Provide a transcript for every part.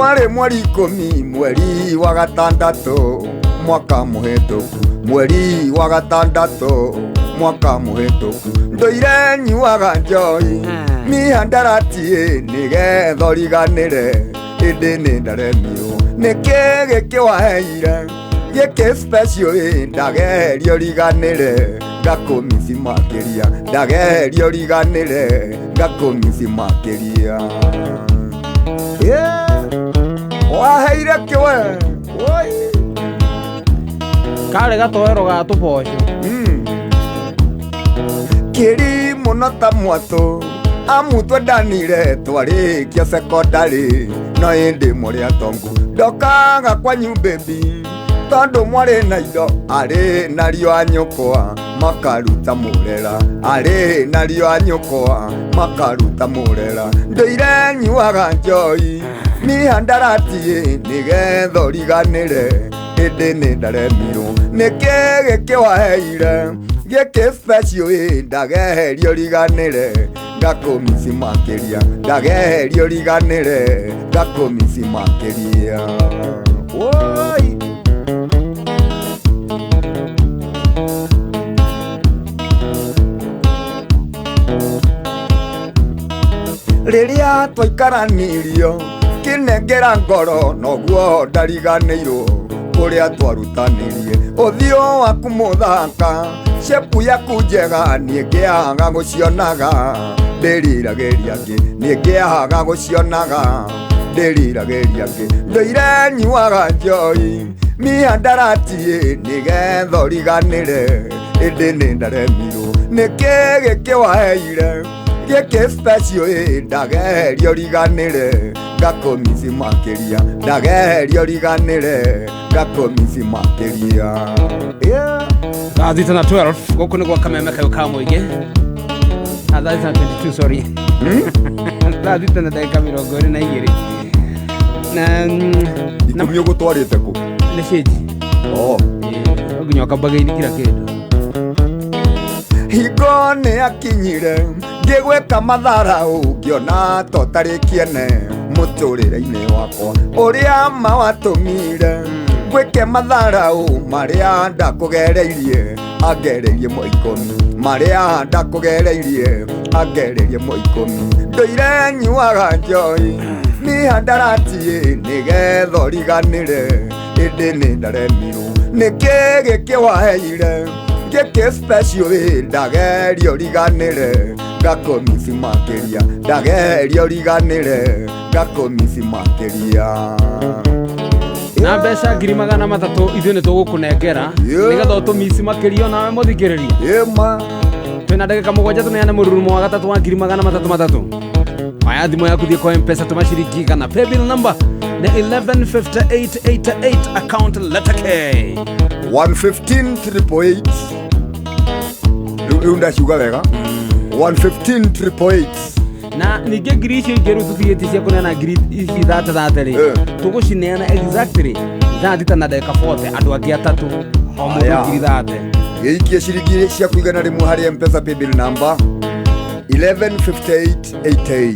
Wale mweri 10 mweri wa gatandatu mwaka muhituku, mweri wa gatandatu mwaka muhituku, ndoire nyuaga njoi mihandarati nigetha riganire indi ni ndaremio niki gikiwaheire giki special ndagerio riganire ngakumisi makiria ndagerio riganire ngakumisi makiria waheire kiwe oi kare gatoero ga tupoco kiri munota mwatu amutwe ndanire twarikia secondary no indi muri atongu ndokaga kwanyu baby tondu mwari na indo ari nario anyukwa makaruta murera ari nario anyukwa makaruta murera ndoire nyuaga njoi mihandarati nigetha riganire indi ni ndaremiro niki gikiwaheire giki special ndagerio riganire ngakumisi makiria ndagerio riganire ngakumisi makiria oi riria twaikaranirio kinengera ngoro noguo ndariganĩirwo kuria twarutanirie uthio waku muthaka shepu yaku njega nĩngĩaga gũcionaga ndĩriragĩria ngĩ nĩngĩaga gũcionaga ndĩriragĩria ngĩ ndoire nyuaga njoi mihandarati nĩgetha riganĩre ĩndĩ nĩ ndaremirwo nĩkĩ gĩkĩwaheire gĩkĩ special ndagerio riganĩre ngakumisi makiria ndagerio riganire ngakumisi makiria Thita na 12 guku ni gwa Kameme kayo ka muingi thita na 22 sorry thita na dakika 22 na ikumio gutwarite ku ni shiji oginyoka bagaini kila kindu higo ni akinyire ngigweka matharau ngiona totarikiene muturire-ini wakwa uria mawatumire gwike matharau maria ndakugereirie angererie moikomi maria ndakugereirie angererie moikomi ndoire nyuaga njoi mihandarati nigetha riganire indi ni ndaremirwo niki gikiwaheire giki special ndagerio riganire ngakumisi makiria ndagerio riganire ngakumisi makiria na mbeca 300,000 ithuĩ nĩ tũgũkũnengera nĩgetha ũtũmisi makĩria nawe mũthikĩrĩria twĩna ndagĩka 7 tũneane mũrurumo wa gatatũ wa 333 oya thimũ yaku thiĩ kwa M-Pesa tũma ciringi kana paybill number nĩ 115888 account letter K 115,888 rĩu ndaciuga wega 115,888 na ningĩ ngiri icio ingĩ rĩu tũtigĩtie cia kũneana ngiri ici 30 rĩ tũgũcineana exactly thaa thita na ndagĩka 40 andũ angĩ atatũ o mũndũ ngiri 30 gĩikie ciringi cia kũigana rĩmwe harĩ M-Pesa paybill number 115888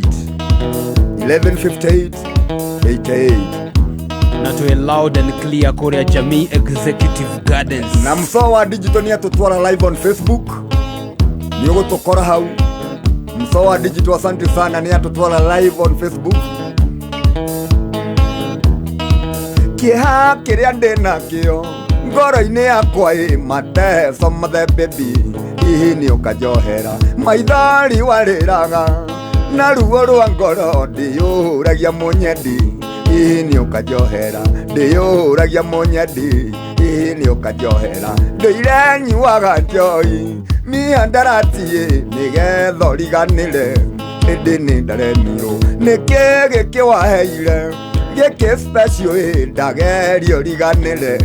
115888 na twĩ loud and clear kũrĩa Jamii Executive Gardens na msoo wa digital ni atutwara live on Facebook ni ũgũtũkora hau msoo wa digital asante sana ni atutwara live on Facebook kĩeha kĩrĩa ndĩnakĩo ngoro-inĩ yakwa mateso mathembebi hihi nĩ ũkanjohera maithari warĩraga na ruo rwa ngoro ndĩyũragia mũnyendi hihi nĩ ũkanjohera ndĩyũragia mũnyendi hihi nĩ ũkanjohera ndũire nyuaga njoi mihandarati nĩgetha riganĩre ĩndĩ nĩ ndaremirwo nĩkĩ gĩkĩwaheire gĩkĩ special ndagerio riganĩre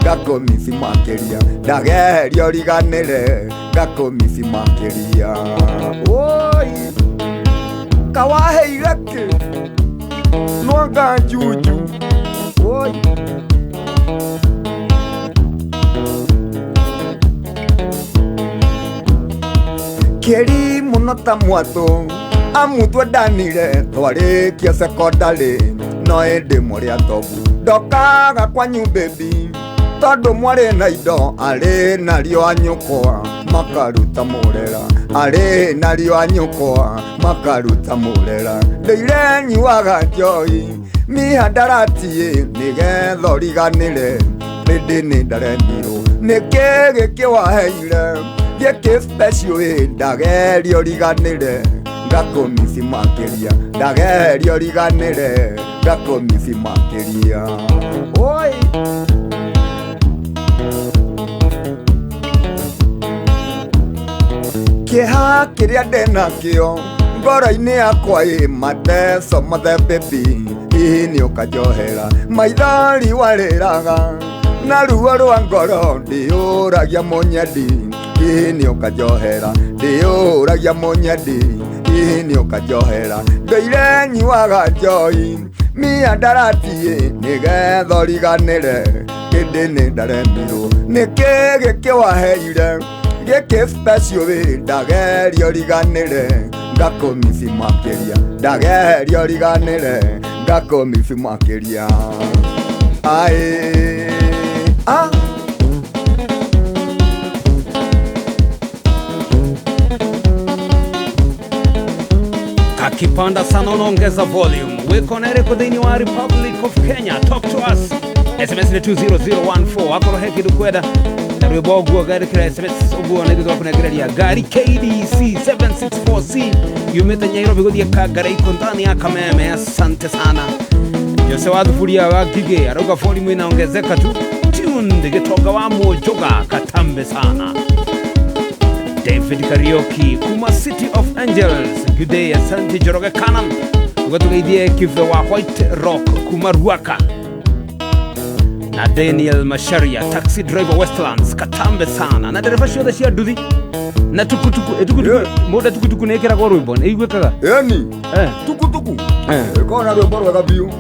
ngakumisi makiria ndagerio riganĩre ngakumisi makiria oi kawaheire kĩ nwanga njuju oi kĩri mũno ta mwatũ amutwe ndanire twarikia secondary no ende mwari atobu ndokaga kwanyu baby tondu mwari na indo ari nario anyukwa makaruta murera ari nario anyukwa makaruta murera ndeire nyuaga njoi mihandaratie nigetha riganire rindi ni ndaremirwo niki gikiwaheire giki special ndagerio riganire ngakomisi makiria ndagerio riganire ngakomisi makiria oi kiha kiria ndenakio ngoro-ini yakwa mateso mothe baby hihi ni ukanjohera maithori wariraga na ruo rwa ngoro ndiuragia munyendi hihi ni ukanjohera ndiuragia munyendi hihi ni ukanjohera ndoire nyuaga njoi miandaratie nigetha riganire hindi ni ndaremirwo niki gikiwaheire giki special ndagerio riganire ngakomisi makiria ndagerio riganire ngakomisi makiria ai kakipanda sana unaongeza volume wiko nereko thini wa Republic of Kenya talk to us SMS ni 20014 akorohe kindu kwenda na rwimbo oguo gari kira SMS oguo nigithwa kunegereria gari KDC 764C yumite Nairobi guthie Makagary iko ndani ya Kameme. Asante sana Jose wa Thufuria wa Gige aroga volume inaongezeka tu tune gitoga wa mojoga katambe sana David Karaoke kuma City of Angels good day asante Joroge Kanan ugatugithie kive wa White Rock kuma Ruaka na Daniel Masharia taxi driver Westlands katambe sana na dereva ciothe cia nduthi na tukutuku muda tukutuku nekera go rwimbo igwekaga yani tukutuku ikona rwimbo rwega biu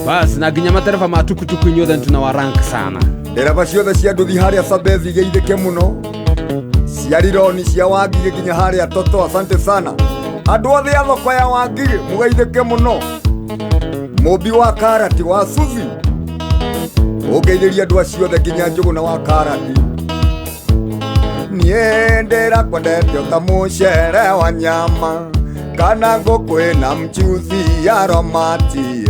bas na ginya matereva ma tukutuku nyothe tuna wa rank sana dereva ciothe cia nduthi haria Sabezi geithike muno cia Rironi cia Wangige ginya haria Toto asante sana andu othe a thoko ya Wangige mugeithike muno mubi wa karati wa Suzi ugeithĩria andũ acio othe nginya Njũgũ na wa karati niĩ ndĩrakwendete ta mũcere wa nyama kana ngũkũ na mchuzi ya romati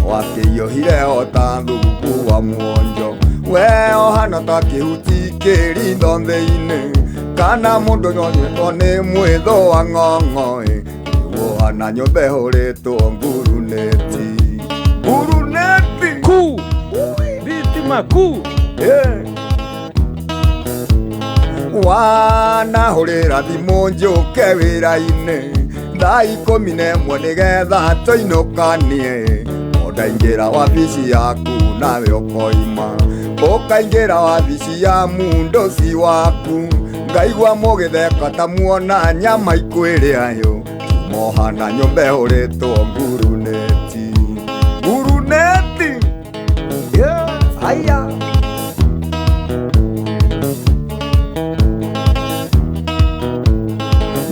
wakĩiyũhire o ta thubu wa mwonjo we ohana ta kĩhuti kĩritho thĩ-inĩ kana mũndũ nyonyetwo nĩ mwĩthũ wa ng'ong'o wohana nyũmba ĩhũrĩtwo nguruneti kuu Maku wana hurira thimu njuke wira-ini thaa 11 nigetha tuinukanie ndaingira wabici yaku nawe ukoima ukaingira wabici ya mundoci waku ngaigua mugitheka ta muona nyama ikwiriayo mohana nyumba ihuritwo nguruneti aya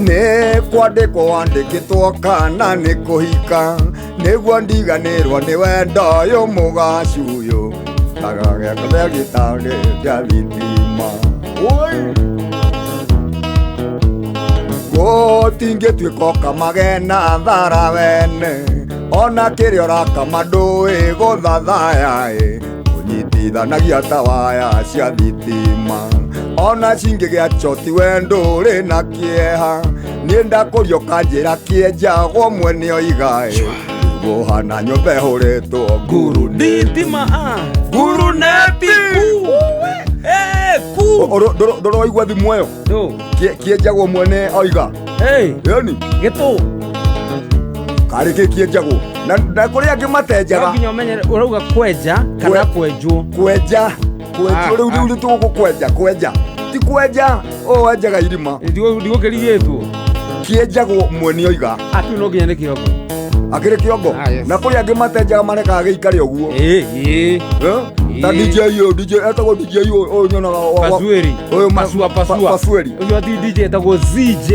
nĩ kwandĩkwo wandĩkĩtwo kana nĩ kũhika nĩguo ndiganĩrwo nĩ wendo ũyũ mũgacu ũyũ agagĩakothe gĩtarĩ kĩa thitima gũtingĩtuĩka kamagena thara wene ona kĩrĩa ũrakama ndũĩ gũthathaya ũnyitithanagia ta waya cia thitima ona cingĩgĩa choti we ndũrĩ na kĩeha niĩ ndakũrio kanjĩra kĩenjagwo mwene oigaĩ wohana nyũmba ĩhũrĩtwo ngurunditima nguruneti ndũroigua thimũ ĩyo kĩenjagwo mwene oiga yani gĩtũ karĩ kĩenjagwo na kũrĩa angĩ matejaga nginya ũmenye ũrauga kwenja kana kwenjwo kwenja rĩu tũgũkwenja kwenja ti kwenja wenjaga irima ndigũkĩrigĩtwo kĩenjagwo mwene oiga akiu no nginya nĩ kĩongo akĩrĩ kĩongo na kũrĩa angĩ matejaga marekaga gĩikare ũguo Ta DJ etagwo DJ o nyona Pasweri. Oyo Pasua. Pasweri. Oyo ati DJ etagwo ZJ.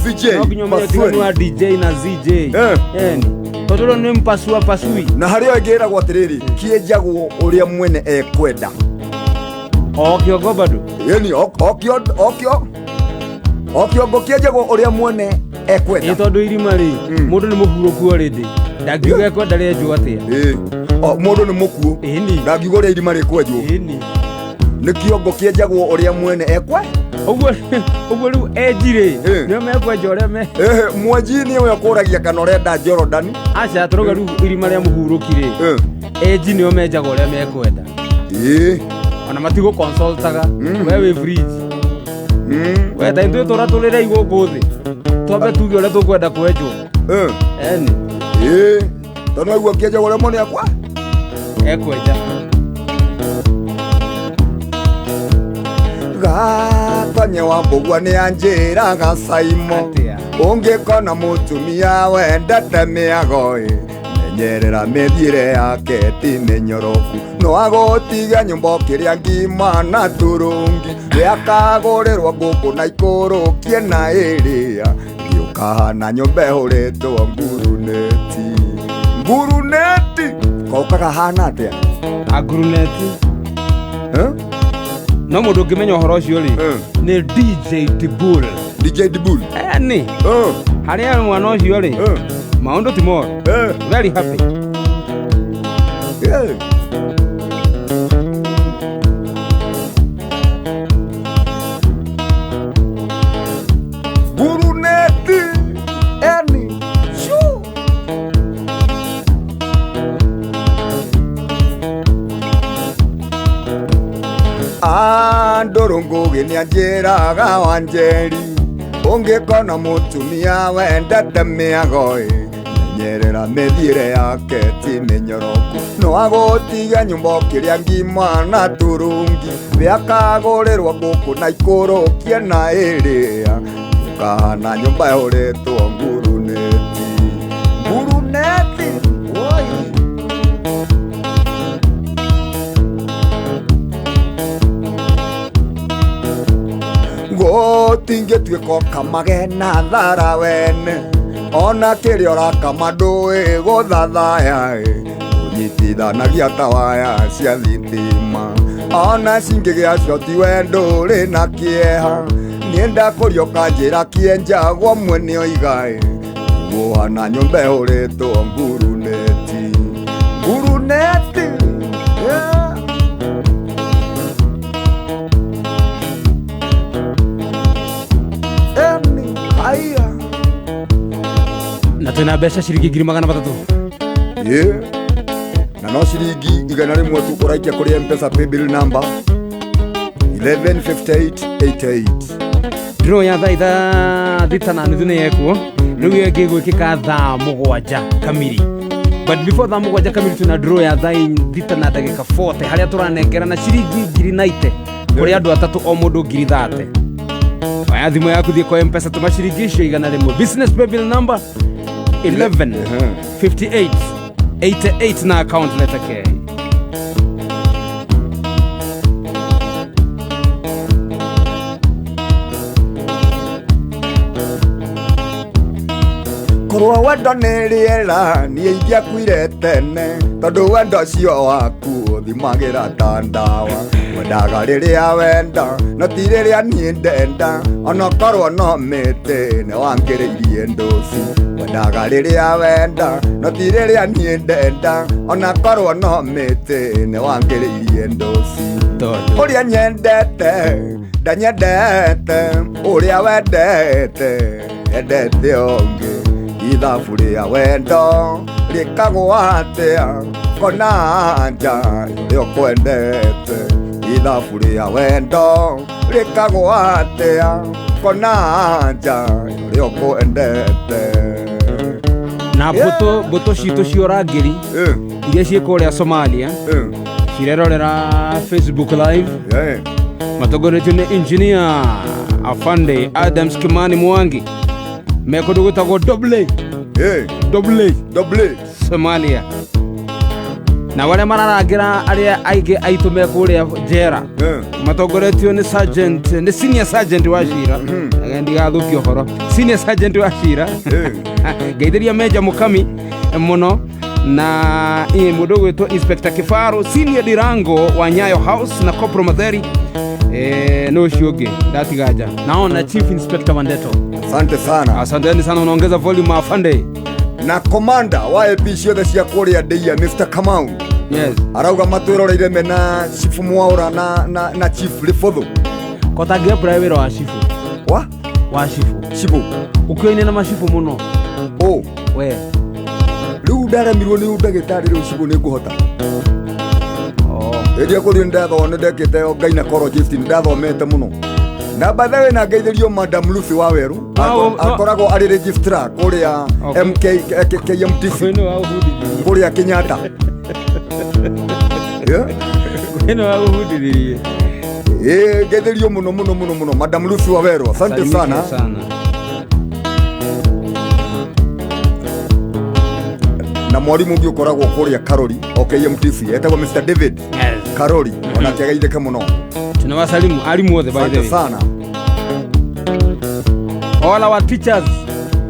ZJ. Pasweri wa DJ na ZJ. Totoro ni mpasua pasui. Na hario egera gwa tiriri kienjagwo uria mwene ekwenda. Okio gobado. Yani okio gokienjagwo uria mwene ekwenda. Tondu irima ri mundu ni muhuruku already. Ndagiuga ekwenda renjwo atia. Mundu ni mukuo. Ndagiuga uria irima rikwenjwo. Ni kiongo kienjagwo uria mwene ekwe. Uguo riu enjire nio mekwenja uria me. Mwenji ni uyo kuragia kana urenda Jordan. Acha turoga riu irima ria muhurukire. Enji nio menjaga uria mekwenda. Ona matigo consultaga. We fridge. We ta ndu tora turire igũkũ thi. Twambe tuge uria tukwenda kwenjwo. Eni. Tondu aigua kienja uria mwene ekwe. Ekwenja. Gatanye wa mbugua ni anjira gacaimo ungikona mutumia wendete miago menyerera mithiire yake ti minyoroku no agotiga nyumba kiria ngima na turungi we akagurirwo nguku na ikurukie na iria giukahana nyumba ihuritwo nguruneti kaukaga hana atia nguruneti no mundu ngimenya uhoro ucio ri ni DJ Dibul. Ni haria mwana ucio ri maundu ti moro. Very happy. Buruneti eni shu Ndurungugi ni anjiraga wanjeri ungikona mutumia wendete miago menyerera mithiire yake ti minyoroku no agotiga nyumba kiria ngima na turungi we akagurirwo nguku na ikurukie na iria ukahana nyumba ihuritwo nguruneti tingetuika kamagena thara wene ona kiria urakama ndui guthathaya unyitithanagia tawaya cia thitima ona cingigia cio ti wendo uri na kieha nie ndakurioka njira kienjagwo mwene oigae guhana nyumba ihuritwo nguruneti na twina mbeca ciringi 300 na no ciringi 100 tu uraikia kuri M-Pesa paybill number 115888 draw ya thaa thita na nuthu ni yekuo riu yengi gwikika thaa 7 kamiri. But before thaa 7 kamiri tuna draw ya thaa thita na ndagika 40 haria turanengera na ciringi 90 kuri andu atatu o mundu 30. Waya thimu yaku thie kwa M-Pesa tuma ciringi icio 100 business paybill number 115888 na account letter K. Korwa wendo ni riera nie ingĩakuire tene tondu wendo cio waku thimagira ta ndawa wendaga riria wenda no ti riria nie ndenda ona korwo no mĩtĩ nĩ wangĩrĩirie ndoci wendaga riria wenda no ti riria nie ndenda ona korwo no mĩtĩ nĩ wangĩrĩirie ndoci uria nyendete ndanyendete uria wendete endete onge ithabu ria wendo rikagwa atia kona nja rio kwendete ithabu ria wendo rikagwa atia kona nja rio kwendete na mbuto citu ciorangiri iria ciikuria Somalia cirerorera Facebook live matogoretio ni engineer Afande Adams Kimani Mwangi mekodo gutagwo double Somalia na wale mararangira aria aige aitume kuria jera matongoretio ni sergeant ni senior sergeant wa Shira ndigathukio horo senior sergeant wa Shira ngeitheria Meja Mukami muno na mundu gwitwo Inspector Kifaro senior Dirango wa Nyayo House na Corporal Matheri no shioge ndatigaja naona Chief Inspector Wandeto. Asante sana. Asanteni sana, unaongeza volume afande. Na commander wa AP ciothe cia kuria Ndeia Mr. Kamau. Yes. Arauga matwiroreire mena Chief Mwaura na Chief Lifotho. Kotagia private wa Chief. Wa Chief. Ukioine na mashifu muno. We. Riu ndaremirwo ni ndagitari riu Chief ni nguhota. Edia kuri ndathone ndekete Ngai na collegeist ndathomete muno. Na bathawe na ngeithirio Madam Lucy wa Weru akoragwo ari registrar kuria KMTC kuria Kenyatta. Kweno wa uhudiririe ngeithirio muno Madam Lucy wa Weru. Asante sana. Na mwalimu ungi ukoragwo kuria Karori KMTC etagwo Mr. David Karori ona kiagaitheke muno. Tunawasalimu alimu wote by the way. Sana. All our teachers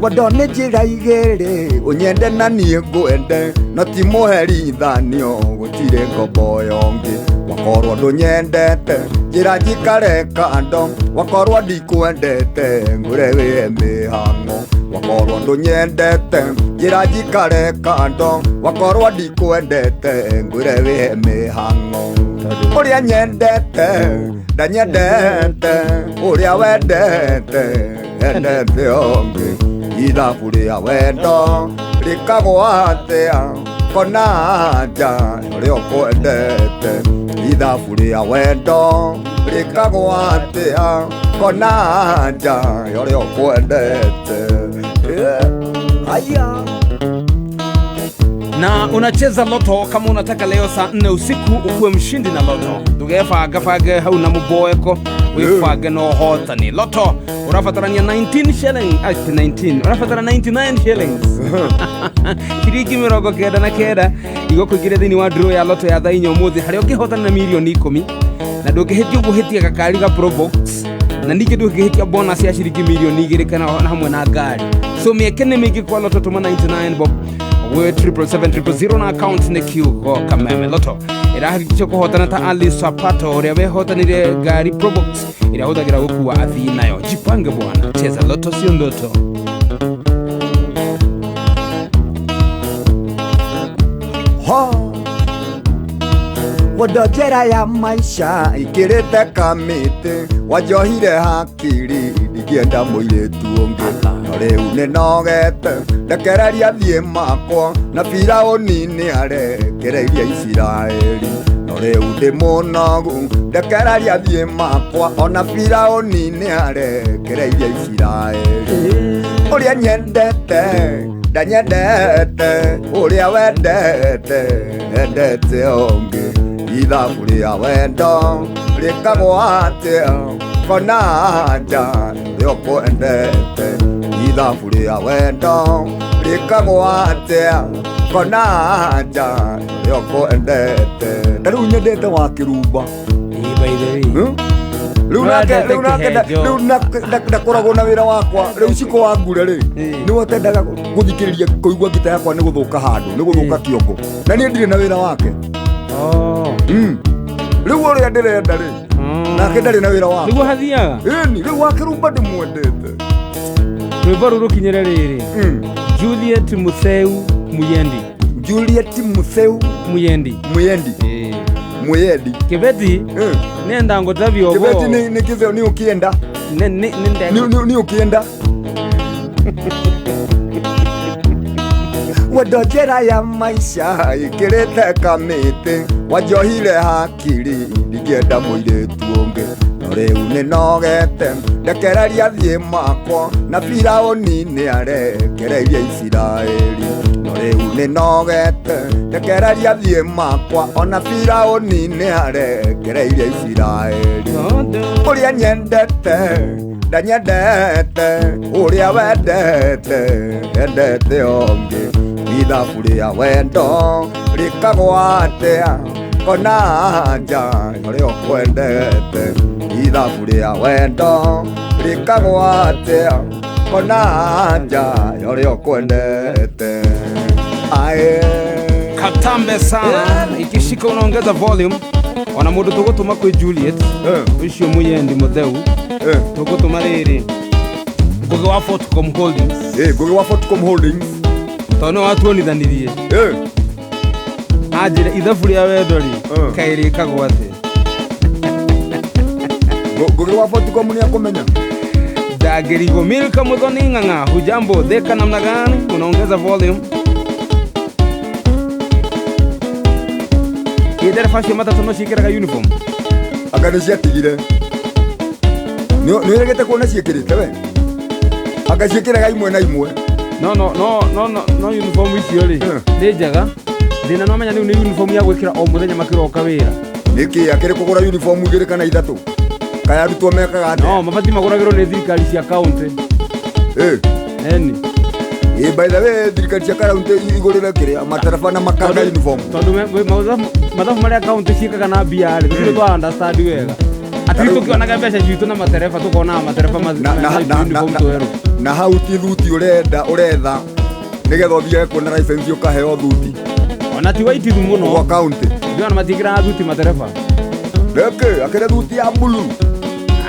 wadone njira igere unyende na nie ngwende no ti muherithanio gutire ngombo yongi wakorwo ndunyendete njira njikare kando wakorwo ndikwendete ngure we mihango wakorwo ndunyendete njira njikare kando wakorwo ndikwendete ngure we mihango uria nyendete ndanyendete uria wendete endete ongi ithabu ria wendo rikagwatia konanja uria ukwendete ithabu ria wendo rikagwatia konanja uria ukwendete aya. Na unacheza loto kama unataka leo saa 4 usiku ukuwe mshindi na loto. Ndugefage hau na muboeko wifage no hotani. Loto unafatarania 19 shillings, 19. Unafatara 99 shillings. Shiriki mirongo kenda na kenda igokugire thini wa draw ya loto ya thainyo muthi hari ukihotana na milioni 10 na ndugihitio guhitia gakari ga pro box na ningĩ ndũngĩhĩtia bonus ya shiringi milioni 2 kana hamwe na ngari. So miekene mingi kwa loto tuma 99 bob we 77700 na account ne kiugo Kameme Loto irahakikisha kuhotana ta Ali Sapato uria wehotanire ngari Probox iria huthagira gukua athii nayo. Jipange bwana, cheza loto sio ndoto. Wadojera ya maisha ikirite kamite wajohire hakiri ndigienda muiretu ungi riu ninogete ndekereria thie makwa na Firauni ni arekereirie Isiraeli no riu ndi munogu ndekereria thie makwa ona Firauni ni arekereirie Isiraeli uria nyendete ndanyendete uria wendete endete ongi ithabu ria wendo rikagwatia konanja uria ukwendete ithabu ria wendo rikagwatia konanja uria ukwendete na riu nyendete wa kirumba riu ndakoragwo na wira wakwa riu ciko wa ngure ri ni watendaga guthikiriria kuigua ngita yakwa ni guthuka handu ni guthuka kiongo na ni ndire na wira wake. Riu uria ndirenda ri nake ndari na wira wake niguo hathiaga riu wakirumba ndimwendete rwimbo ruru kinyere riri Juliet Mutheu Muyendi. Juliet Mutheu Muyendi Muyendi Kibeti nenda ngotavyo bo Kibeti ni kizeo ni ukienda ni ukienda wadojera ya maisha ikirite kamite wajohire hakiri ndigienda muiretu ungi no riu ninogete ndekereria thie makwa na Firauni ni arekereirie Isiraeli no riu ninogete ndekereria thie makwa ona Firauni ni arekereirie Isiraeli uria nyendete ndanyendete uria wendete endete ongi ithabu ria wendo rikagwatea kona nja rio kwendete ithabu ria wendo rikagwatea kona nja rio kwendete ae katambe sana ikishika unaongeza volume ona mundu tugutuma kwi Juliet ucio muyendi mutheu tugutuma riri Ngugi wa Fortcom Holdings Ngugi wa Fortcom Holdings tono watuonithanirie ajire ithabu ria wendori kairi kagwate Ngugi wa Fortcom ni akumenya Dagerigo Milka Muthoni Ng'ang'a hujambo dheka namna gani unaongeza volume Dereva cia matatu no ciikiraga uniform anga ciatigire no iregete kuona ciikirite we anga ciikiraga imwe na imwe no uniform icio ri ni njega thina no menya ni uniform ya gwikira o muthenya makiroka wira niki akire kugura uniform igiri kana ithatu kaya arutwo mekaga no mabati maguragirwo ni thirikari cia county eni by the way thirikari cia county igurire kiria matereba na makaga uniform tondu mathabu maria county ciikaga na mbia ri tũ twa understand wega ati tukionaga mbeca citu na matereba tukona matereba uniform tweru na hau ti thuti uretha nigetha uthie kuona license ukaheo thuti ona ti waitithu muno kwa county ndio matikira thuti matereba reke akire thuti ya blue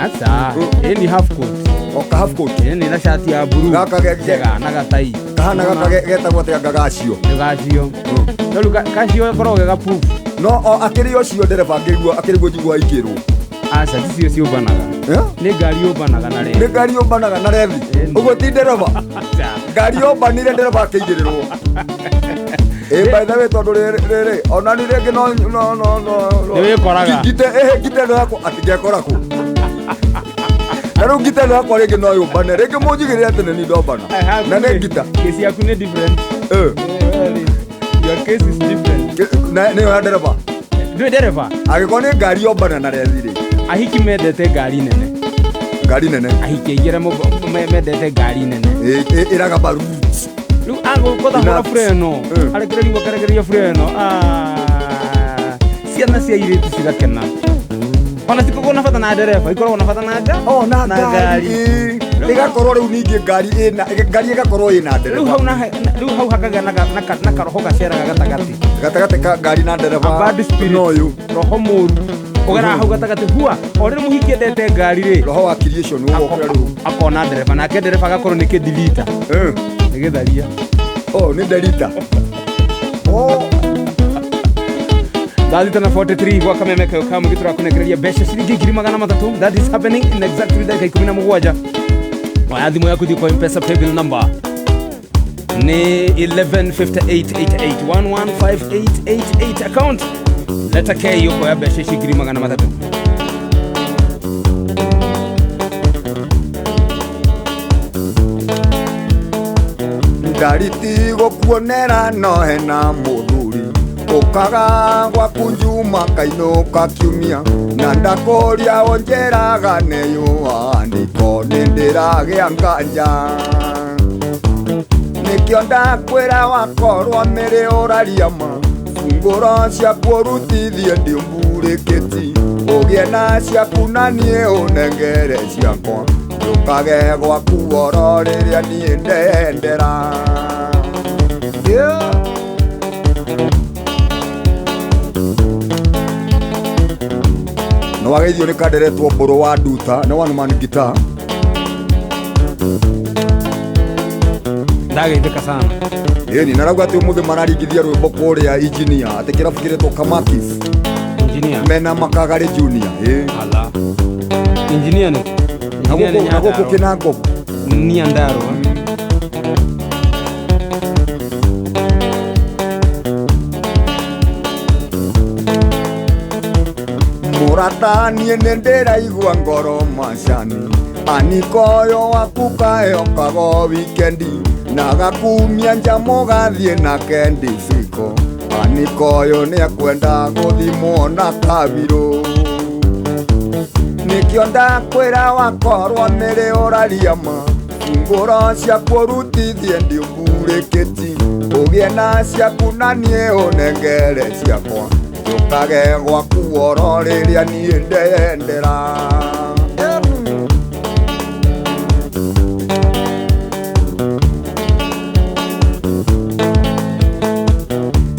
asa eni half coat oka half coat eni na shati ya blue gaka gega na gatai kahana gaka getagwo tia gagacio rĩu gacio korogega gapufu no akirio cio ndereba ngĩigua akĩrigwo njigua ikĩrwo aca ticio ciũmbanaga nĩ ngari yũmbanaga na rethi nĩ ngari yũmbanaga na rethi ũguo ti ndereba ngari yũmbanire ndereba akĩigĩrĩrwo by the way tondũ rĩrĩ ona nĩ rĩngĩ no nĩwĩkoraga ngite no yakwa atingĩakora kũ na rĩu ngita no yakwa rĩngĩ no yũmbane rĩngĩ mũnjigĩrĩre atĩ nĩ ndombana na nĩ ngita kesi yaku nĩ different your case is different nĩyo ya ndereba ndũĩ ndereba agĩkorwo nĩ ngari yombana na rethi rĩ ahiki mendete ngari nene ahiki aingĩre mendete ngari nene ĩraga mbaru rĩu agũkũthahũra freno arekereria freno ciana cia irĩtu cigakena ona cikoragwo na bata na ndereba ikoragwo na bata na ngari igakorwo rĩu ningĩ ngari ĩgakorwo ĩna ndereba rĩu hau hakaga na karoho gaceraga gatagatĩ ka ngari na ndereba noyũ roho mũru ũgera hau gatagatĩ hua o rĩrĩ mũhiki endete ngari rĩ roho wa creation rĩu akona ndereba nake ndereba agakorwo nĩ kĩndirita nĩ gĩtharia nĩ nderita Dathita na 43 gwa Kameme Ririmbuka gĩtũrakunekereria mbeca ciringi 300. That is happening in exactly dakika 17. Waya thimũ yaku thiĩ kwa M-Pesa paybill number nĩ 115888 account leta K yuko ya mbeca ici 300. ndariti gũkuonera no hena mũthuri ũkaga gwaku njuma kainũka kiumia na ndakũria onjeraga nĩyũandĩko nĩndĩragĩa nganja nĩkĩo ndakwĩra wakorwo mĩrĩ ũraria ma fungũro ciaku ũrutithie ndĩmbũrĩkĩti ũgĩe na ciaku na niĩ ũnengere ciakwa ndũkage gwaku oro rĩrĩa niĩ ndendera no wageithio nĩ kanderetwo mbũrũ wa nduta nĩ one man guitar ndageithĩka sana ĩni narauga atĩ ũmũthĩ mararingithia rwĩmbo kũrĩa engineer atĩ kĩrabu kĩretwo Kamakis mena Makagary junior ala engineer nĩ nagũkũ kĩna ngobu ni Nyandarua mũrata niĩ nĩndĩraigua ngoro macani anikoyo waku kaheokago wikendi na gakumia njamo gathiĩ na kendi fiko anikoyo nĩekwenda gũthimwo na kabirũ nĩkĩo ndakwĩra wakorwo mĩrĩ ũraria ma ngũro ciaku ũrutithie ndĩmbũrĩkĩti Ugie na ciaku na niĩ ũnengere ciakwa njũkage gwaku oro rĩrĩa niĩ ndendera.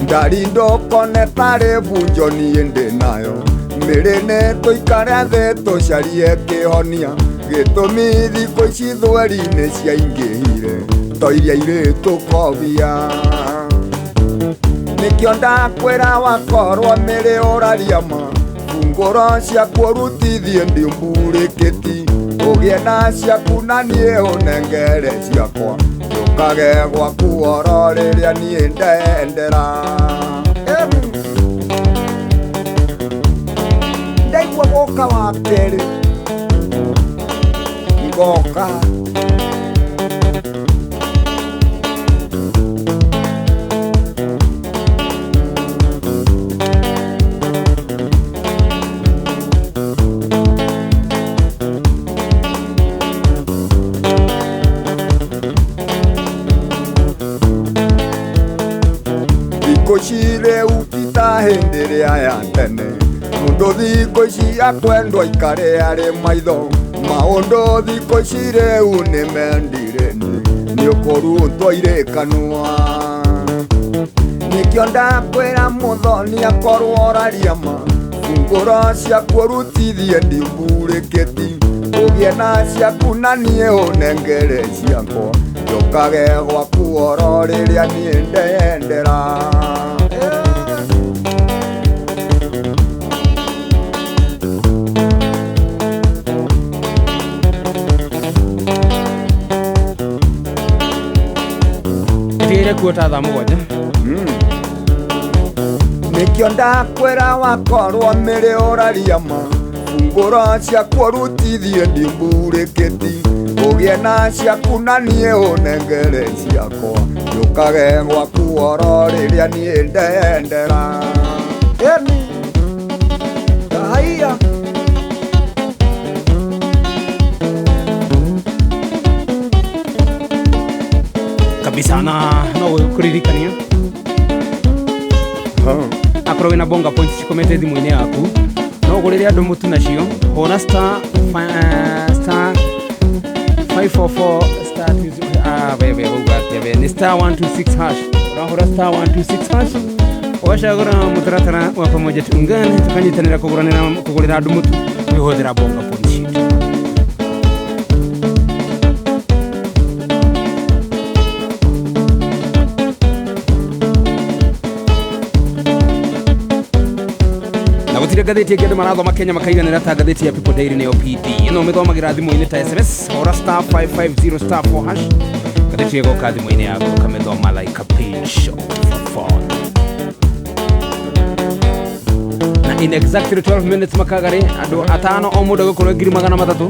Ndari ndũkone tarĩ bunjo niĩ ndĩ nayo, mĩrĩ nĩ tũikare thĩ tũcarie kĩhonia, gĩtũmi thikũ ici thweri-inĩ ciaingĩhire to iria irĩtũ kobia. Nĩkĩo ndakwĩra wakorwo mĩrĩ ũraria ma, fungũro ciaku ũrutithie ndiumbũrĩkĩti, ũgĩe na ciaku na niĩ ũnengere ciakwa njũkage gwaku oro rĩrĩa niĩ ndendera. Ndaigua gũka wa kerĩ ngoka rĩu ita hĩndĩ ĩrĩa ya tene, mũndũ thikũ ici akwendwo aikare arĩ maitho, maũndũ thikũ ici rĩu nĩ mendire nĩ ũkũrutwo irĩkanua. Nĩkĩo ndakwĩra mũthoni akorwo ũraria ma, fungũro ciaku ũrutithie ndiumbũrĩkĩti, ũgĩe na ciaku na niĩ ũnengere ciakwa njũkage gwaku oro rĩrĩa niĩ ndendera. Kuota thaa mũgwanja. Nĩkĩo ndakwĩra wakorwo mĩrĩ ũraria ma, fungũro ciaku ũrutithie ndiumbũrĩkĩti, ũgĩe na ciaku na niĩ ũnengere ciakwa njũkage gwaku oro rĩrĩa niĩ ndendera. Haiya kabisa na no kuririkania akorwo wĩna bonga points cikomete thimũ-inĩ yaku no ũgũrĩre andũ mũtu nacio, hũra star 544 star nĩ star 126 hash, ũrahũra star 126 hash ũgacagũra mũtaratara wa pamoja tuungane tukanyitanĩra kũgũrĩra andũ mũtu kwĩhũthĩra bonga points sheet. Gũtirĩ ngathĩti ĩngĩ andũ marathoma Kenya makaiganĩra ta ngathĩti ya People Daily nĩyo PD. Ĩno ũmĩthomagĩra thimũ-inĩ ta SMS, hũra star 550 star 4 hash, ngathĩti ĩgoka thimũ-inĩ yaku ũkamĩthoma like a page of phone. Na in exactly 12 minutes Makagary, andũ atano o mũndũ gũkorwo 300,000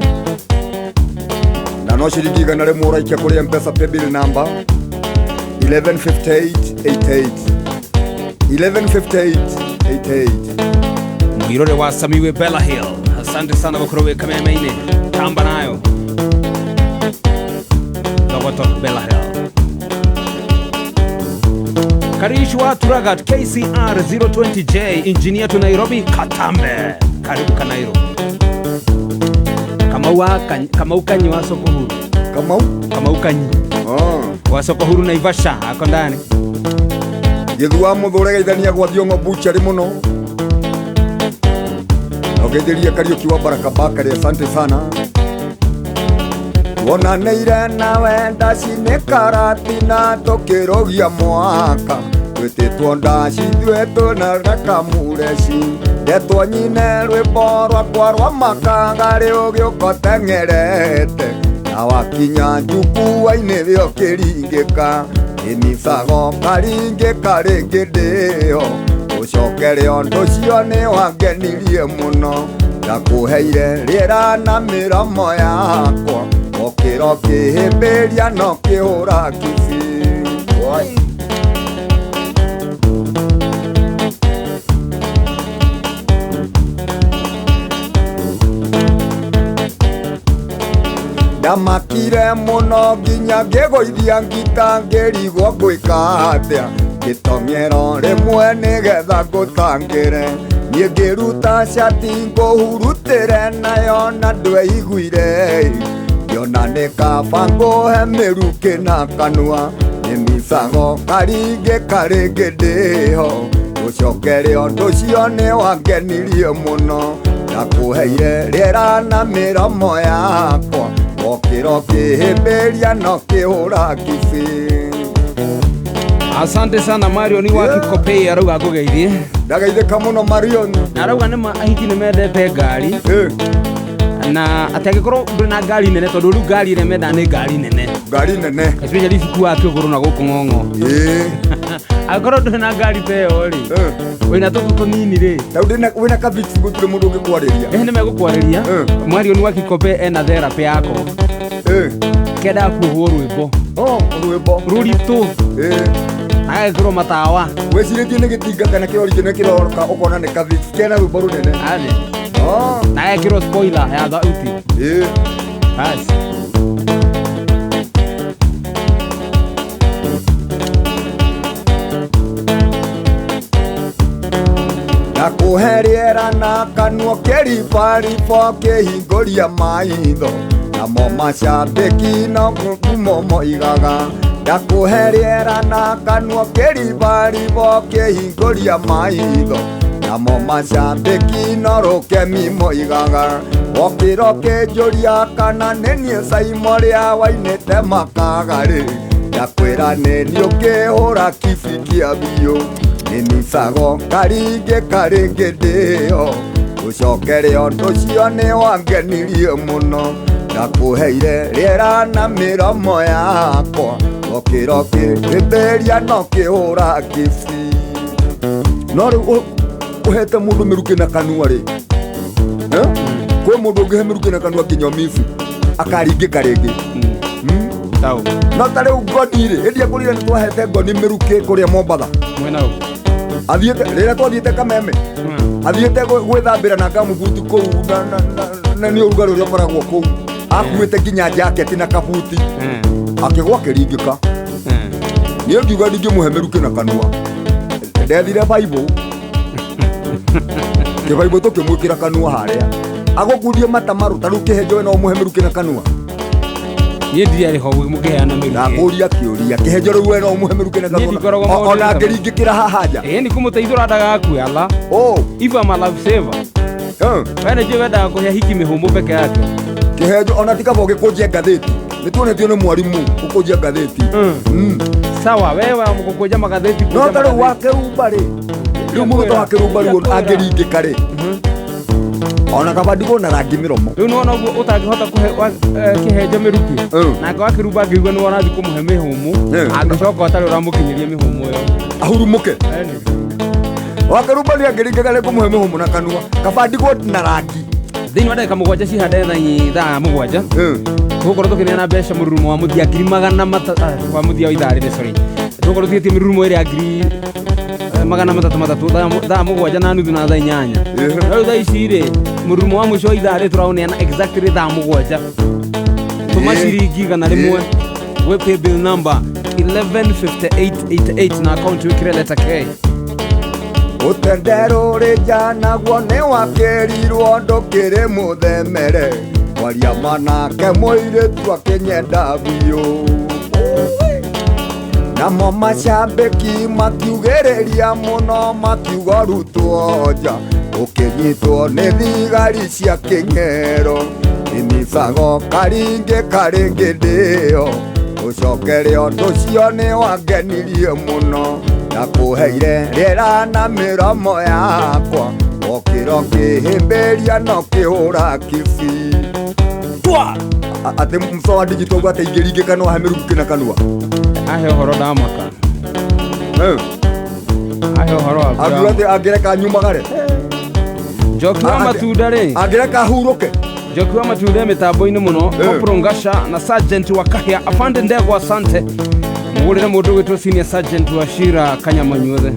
na no ciringi 100 ũraikia kũrĩ M-Pesa paybill number 115888 115888. Mwirore wa Samiwe Bella Hill, asante sana gũkorwo wĩ Kameme-inĩ, tamba nayo Logotok Bella Hill. Karish wa Turagat KCR 020J engineer to Nairobi Katambe, karibu Kanairo. Kamau Kanyi wa soko huru. Kamau Kanyi wa soko huru Naivasha ako ndani. Gĩthua mũthũre geithania gwa Thiongo Butchery mũno. Ũgeithĩrie Kariuki wa Baraka Bakari, asante sana. Wonanĩire nawe ndaci nĩ karati na tũkĩrogia mwaka, twĩtĩtwo ndaci ithuĩ twĩna mureci, ndetwo nyine rwĩmbo rwakwa rwa Makagary ũgĩũka ũteng'erete, na wakinya njukua-inĩ rĩo kĩringĩka, ĩmicago karingĩka rĩngĩ ndĩyo, ũcokere ũndũ ũcio nĩ wangenirie mũno, ndakũheire rĩera na mĩromo yakwa, okĩro kĩhĩmbĩria no kĩhũra kibi. ndamakire muno nginya ngĩgũithia ngita ngĩrigwo ngwĩka atĩa gĩtong'ero rĩmwe nĩgetha ngũtangĩre niĩ ngĩruta cati ngũhurutĩre nayo na ndweiguire ngĩona nĩ kaba ngũhe mĩrukĩ na kanua nĩ micago karingĩ karĩngĩ ndĩho gũcokere ũndũ ũcio nĩ wangenirie mũno nakũheire rĩera na mĩromo yakwa okĩro kĩhĩmbĩria no kĩhũra kibi. Asante sana Marion wa Kikopei arauga ngũgeithie. Ndageithĩka mũno Marion. Na arauga nĩma ahiki nĩmendete ngari. Na atĩ angĩkorwo ndũrĩ na ngari nene tondũ rĩu ngari ĩrĩa mendaga nĩ ngari nene. Ngari nene. Especially ibuku wa kĩgũrũ na gũkũ ng'ong'o. Angĩkorwo ndũrĩ na ngari ta ĩyo rĩ. Wĩna tũtũ tũnini rĩ. Wĩna kabici gũtirĩ mũndũ ũngĩkwarĩria. Nĩmegũkwarĩria. Marion wa Kikopei ena therapy yako. Kenda kuohwo rwĩmbo. Rwĩmbo. Rũritũ. Agekĩrwo matawa. Wĩcirĩtie nĩ gĩtinga kana kĩrori kĩnene kĩroka ũkona nĩ kabici kena rwĩmbo rũnene. Na agekĩrwo spoiler ya thauti. Basi. Nakũhe rĩera na kanua kĩribaribo kĩhingũria maitho namo macambĩki no kumo igaga ndakũhe rĩera na kanua kĩribaribo kĩhingũria maitho namo macambĩki no rũkemi moigaga okĩro kĩnjũria kana nĩ niĩ caimo rĩa wainĩte Makagary ndakwĩra nĩ niĩ ũkĩhũra kibi kĩa biũ nĩ micago karingĩ karĩngĩ ndĩho gũcokere ũndũ ũcio nĩ wangenirie mũno ndakũheire rĩera na mĩromo yakwa okĩro kĩhĩmbĩria no kĩhũra kibi. No rĩu ũhete mũndũ mĩrukĩ na kanua rĩ kwĩ mũndũ ũngĩhe mĩrukĩ na kanua nginya mibi akaringĩka rĩngĩ. No ta rĩu Ngoni rĩ hĩndĩ ekũrire nĩ twahete Ngoni mĩrukĩ kũrĩa Mombatha athiĩte rĩrĩa twathiĩte Kameme athiĩte gwĩthambĩra na ngamubuti kũu na nĩ ũrugarĩ ũrĩa ũkoragwo kũu akuĩte nginya jaketi na kabuti akĩgwa akĩringĩka. Niĩ ngiuga ndingĩmũhe mĩrukĩ na kanua ndethire Bible kĩbaibũ tũkĩmwĩkĩra kanua harĩa agũkundie mata maru ta rĩu kĩhenjo no mũhe mĩrukĩ na kanua. Niĩ ndirarĩ ho mũkĩheana mĩrukĩ. Ndakũria kĩũria kĩhenjo rĩu no mũhe mĩrukĩ na kanua ona ngĩringĩkĩra haha nja. Nĩ kũmũteithũra ndagakue ala. Iva my love saver. Wene nje wendaga kũhe hiki mĩhũmũ peke yake. Kĩhenjo ona tikaba ũgĩkũnjia ngathĩti nĩ tuonetio nĩ mwarimũ ũkũnjia ngathĩti. Sawa wewe gũkũnja magathĩti. No ta rĩu wakĩrumba rĩ rĩu mũndũ wakĩrumba rĩu angĩringĩka rĩ ona kaba ndigwo na rangi mĩromo. Rĩu nĩwona ũguo ũtangĩhota kũhe kĩhenjo mĩrukĩ nake wakĩrumba ngĩigua nĩ warathiĩ kũmũhe mĩhũmũ angĩcoka ũtarĩ ũramũkinyĩria mĩhũmũ ĩyo ahurumũke. Wakĩrumba nĩ angĩringĩka nĩ kũmũhe mĩhũmũ na kanua kaba ndigwo na rangi. Thĩinĩ wa ndagĩka mũgwanja cihande thaa mũgwanja tũgũkorwo tũkĩneana mbeca mũrurumo wa mũthia ngiri magana wa mũthia wa ithaa rĩrĩ sorry tũgũkorwo tũgĩtie mĩrurumo ĩrĩa ngiri magana matatũ thaa mũgwanja na nuthu na thaa inyanya. Rĩu thaa ici rĩ mũrurumo wa mũico wa ithaa rĩ tũraũneana exactly thaa mũgwanja. Tũma ciringi igana rĩmwe gwĩ paybill number 115888 na account wĩkĩre letter K. Ũtenderũ rĩ naguo nĩ wakĩrirwo ndũkĩrĩ mũthemere waria manake mũirĩtu akĩnyenda biũ namo macambĩki makiugĩrĩria mũno makiuga rutwo nja ũkĩnyitwo nĩ thigari cia kĩng'ero nĩ micago karingĩ karĩngĩ ndĩho ũcokere ũndũ ũcio nĩ wangenirie mũno ndakũheire rĩera na mĩromo yakwa okĩro kĩhĩmbĩria no kĩhũra kibi. Atĩ mũco wa ndigito ũguo atĩ ingĩringĩka no ahe mĩrukĩ na kanua. Ahe ũhoro ndamaka. Ahe ũhoro wa Andũ atĩ angĩreka nyumagare. Njoki wa matunda rĩ angĩreka hurũke. Njoki wa matunda mĩtambo-inĩ mũno Corporal Ngasha na Sergeant wa Kahĩa Afande Ndegwa asante mũgũrĩre mũndũ gwĩtwo Senior Sergeant wa Shira Kanyamanyuothe.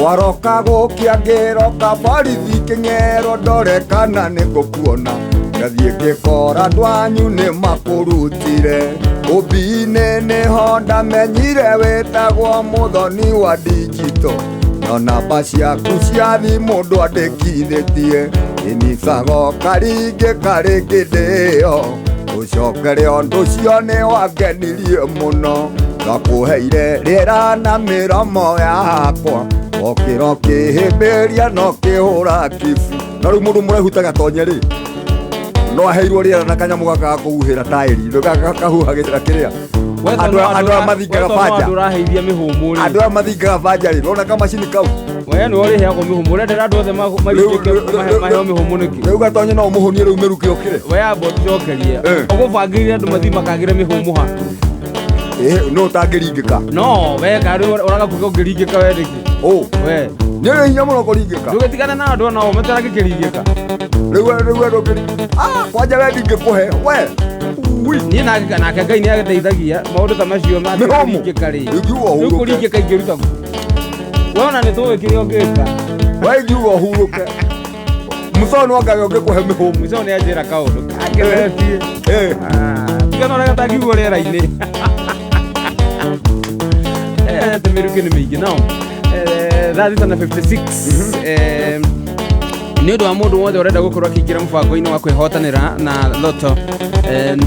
waroka gukia ngiroka borithi king'ero ndore kana nigukuona ngathie ngikora ndwanyu ni makurutire ubine niho ndamenyire witagwo muthoni wa digital no namba ciaku cia thimu ndwandĩkithĩtie inicago karingĩ ndĩo ũcokere ũndũ ũcio nĩ wangenirie mũno ngakũheire rĩera na mĩromo yakwa okĩro kĩhĩmbĩria no kĩhũra kibu na rĩu mũndũ mũraihu ta gatonye-rĩ no aheirwo rĩera na kanyamũ gaka gakũhuhĩra taĩri kahuhagĩra kĩrĩa andũ a mathingaga banja andũ a mathingaga banja-rĩ rona kamacini kau we nĩ ũrĩheagwo mĩhumu ũrendera andũ othe maheo mĩhumu nĩkĩ rĩu gatonye no ũmũhonie rĩu mĩruke ũkĩre we amba ũcokerie ũgũbangĩire andũ mathi makagĩre mĩhumu ha no ũtangĩringĩka no we karĩ ũragakuga ũngĩringĩka we nĩkĩ we nĩ ũrĩ hinya mũno kũringĩka ndũgĩtigane na andũ onao mataragĩkĩringĩka rĩu andũ kwanja we ndingĩkũhe we niĩ nake Ngai nĩ agĩteithagia maũndũ ta macio makĩringĩka-rĩ rĩu kũringĩka ingĩruta we ona nĩ tũĩ kĩrĩa ũngĩka we ingiuga ũhurũke mũco nĩ wangaga ũngĩkũhe mĩhũmũ mũco nĩ anjĩra kaũndũ kangĩretie tigana ũrĩa gatangiugwo rĩera-inĩ te mĩrukĩ nĩ mĩingĩ nao 56 nĩ ũndũ wa mũndũ wothe ũrenda gũkorwo akĩingĩra mũbango-inĩ wa kwĩhotanĩra na loto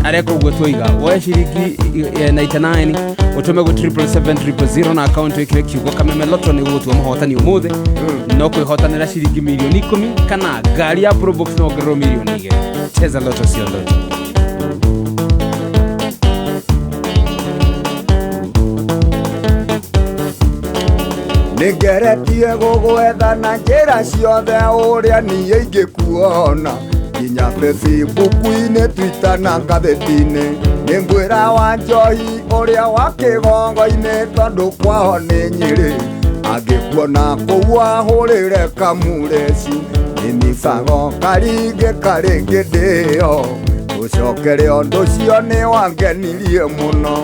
areka ũguo twoiga woe ciringi 99 ũtũme gwĩ 77700 na akaunti wĩkĩre kiugo Kameme Loto nĩ gũgũtua mũhotani ũmũthĩ no kwĩhotanĩra ciringi mirioni 10 kana ngari ya Probox no ongererwo mirioni 2 cheza loto sio loto nĩngeretie gũgwetha na njĩra ciothe ũrĩa niĩ ingĩkuona nginya Facebook-inĩ Twitter na ngathĩti-inĩ nĩ ngwĩra wa njohi ũrĩa wa kĩgongo-inĩ tondũ kwao nĩ Nyĩrĩ angĩkuona kũu ahũrĩre kamureci nĩmicago karingĩ ndĩo ũcokere ũndũ ũcio nĩ wangenirie mũno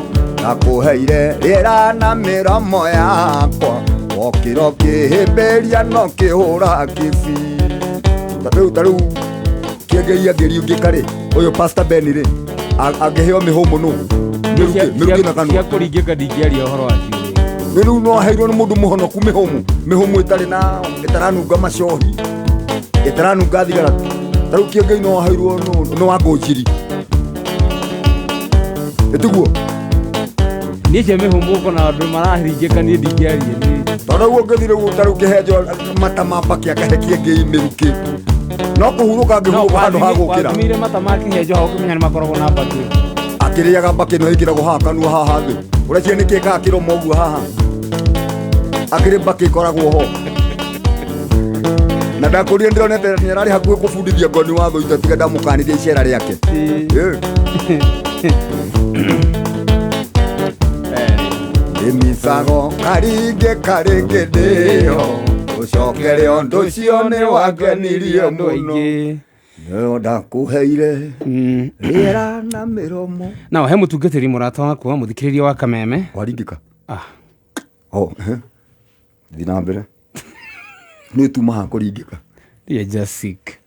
ngakũheire rĩera na mĩromo yakwa okĩro kĩhĩmbĩria no kĩhũra kibi tarĩu kĩengeria ngĩriũngĩka-rĩ ũyũ Pastor Ben-rĩ angĩheo mĩhũmũ nũ mĩrukĩ na kanua cia kũringĩka ndingĩaria ũhoro wacio rĩu no aheirwo nĩ mũndũ mũhonoku mĩhũmũ ĩtaranunga macohi ĩtaranunga thigara tarĩu kĩengei no aheirwo nĩ wa ngũnjiri ĩtiguo niĩ cia mĩhũmũ ũkona andũ mararingĩka niĩ ndingĩaria tondũ ũguo ngĩthi rĩu tarĩu kĩhenjo mata mambaki akahe kĩengei mĩrukĩ no kũhurũka ngĩhurũka handũ ha gũkĩra watumire mata ma kĩhenjo hau ũkĩmenya nĩ makoragwo na mbakĩ akĩrĩaga mbakĩ no ĩkĩragwo haha kanua haha thĩ ũreciria nĩ kĩĩ gakĩroma ũguo haha akĩrĩ mbakĩ ĩkoragwo ho na ndakũrire ndĩronete nĩ ararĩ hakuhĩ kũbundithia ngoni wa thũ tiga ndamũkanithia icera rĩake ĩmicago karingĩ ndĩo ũcokere ũndũ ũcio nĩ wangenirie mũno no ndakũheire rĩera na mĩromo nao he mũtungatĩri mũrata wakwa mũthikĩrĩria wa Kameme waringĩka thiĩ na mbere nĩ tuma ha kũringĩka you're just sick